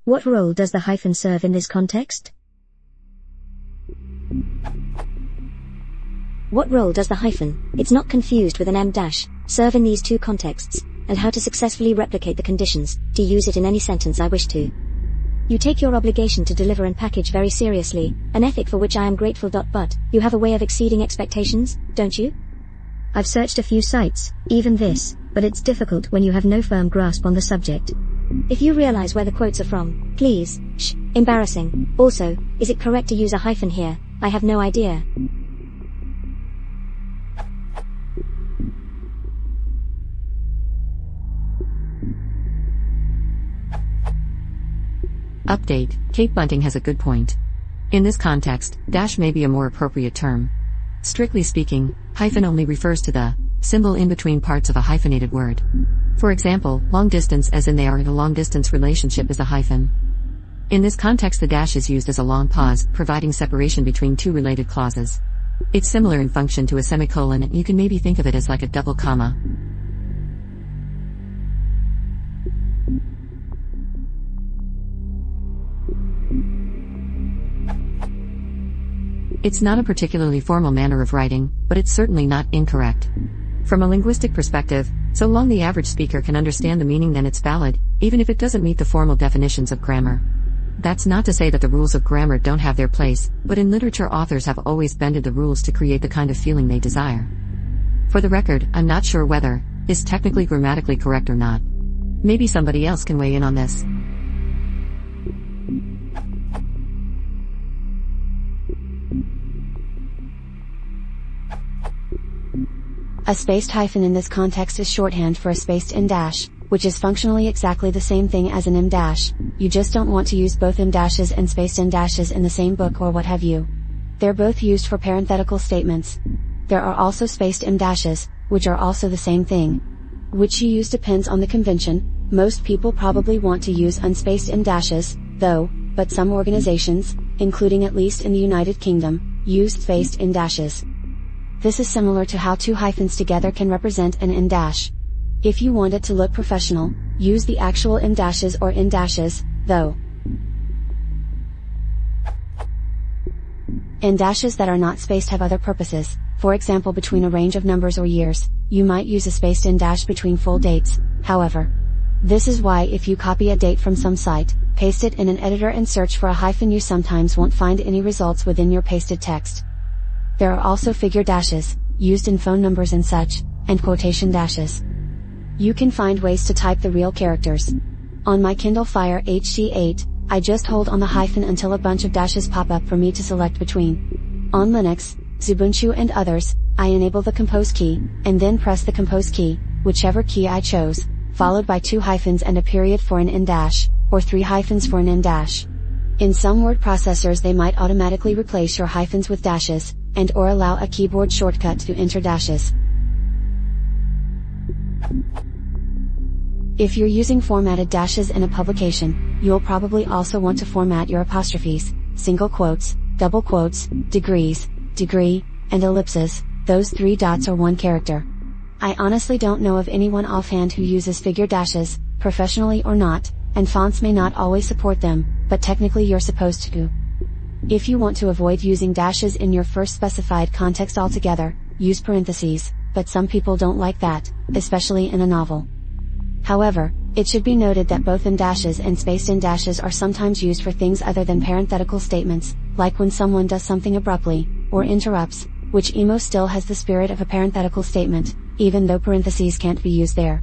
What role does the hyphen serve in this context? What role does the hyphen, it's not confused with an em dash, serve in these two contexts, and how to successfully replicate the conditions, to use it in any sentence I wish to. You take your obligation to deliver and package very seriously, an ethic for which I am grateful. But you have a way of exceeding expectations, don't you? I've searched a few sites, even this, but it's difficult when you have no firm grasp on the subject. If you realize where the quotes are from, please, embarrassing. Also, is it correct to use a hyphen here? I have no idea. Update, Kate Bunting has a good point. In this context, dash may be a more appropriate term. Strictly speaking, hyphen only refers to the symbol in between parts of a hyphenated word. For example, long distance as in they are in a long distance relationship is a hyphen. In this context the dash is used as a long pause, providing separation between two related clauses. It's similar in function to a semicolon and you can maybe think of it as like a double comma. It's not a particularly formal manner of writing, but it's certainly not incorrect. From a linguistic perspective, so long the average speaker can understand the meaning then it's valid, even if it doesn't meet the formal definitions of grammar. That's not to say that the rules of grammar don't have their place, but in literature authors have always bended the rules to create the kind of feeling they desire. For the record, I'm not sure whether is technically grammatically correct or not. Maybe somebody else can weigh in on this. A spaced hyphen in this context is shorthand for a spaced em dash, which is functionally exactly the same thing as an em dash. You just don't want to use both em dashes and spaced em dashes in the same book or what have you. They're both used for parenthetical statements. There are also spaced em dashes, which are also the same thing. Which you use depends on the convention. Most people probably want to use unspaced em dashes, though, but some organizations, including at least in the United Kingdom, use spaced em dashes. This is similar to how two hyphens together can represent an em dash. If you want it to look professional, use the actual em dashes or en dashes, though. En dashes that are not spaced have other purposes, for example between a range of numbers or years, you might use a spaced en dash between full dates, however. This is why if you copy a date from some site, paste it in an editor and search for a hyphen you sometimes won't find any results within your pasted text. There are also figure dashes, used in phone numbers and such, and quotation dashes. You can find ways to type the real characters. On my Kindle Fire HD8, I just hold on the hyphen until a bunch of dashes pop up for me to select between. On Linux, Ubuntu and others, I enable the compose key, and then press the compose key, whichever key I chose, followed by 2 hyphens and a period for an en dash, or 3 hyphens for an em dash. In some word processors they might automatically replace your hyphens with dashes, and or allow a keyboard shortcut to enter dashes. If you're using formatted dashes in a publication, you'll probably also want to format your apostrophes, single quotes, double quotes, degrees, degree, and ellipses. Those 3 dots are 1 character. I honestly don't know of anyone offhand who uses figure dashes, professionally or not, and fonts may not always support them, but technically you're supposed to. If you want to avoid using dashes in your first specified context altogether, use parentheses, but some people don't like that, especially in a novel. However, it should be noted that both em dashes and spaced em dashes are sometimes used for things other than parenthetical statements, like when someone does something abruptly, or interrupts, which emo still has the spirit of a parenthetical statement, even though parentheses can't be used there.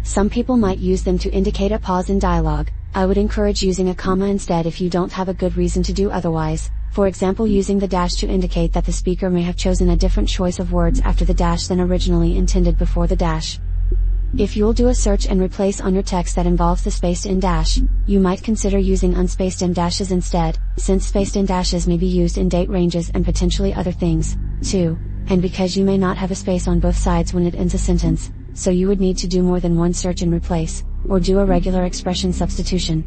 Some people might use them to indicate a pause in dialogue. I would encourage using a comma instead if you don't have a good reason to do otherwise, for example using the dash to indicate that the speaker may have chosen a different choice of words after the dash than originally intended before the dash. If you'll do a search and replace on your text that involves the spaced em dash, you might consider using unspaced em dashes instead, since spaced em dashes may be used in date ranges and potentially other things, too, and because you may not have a space on both sides when it ends a sentence, so you would need to do more than one search and replace, or do a regular expression substitution.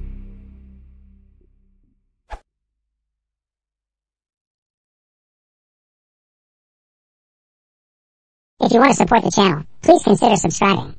If you want to support the channel, please consider subscribing.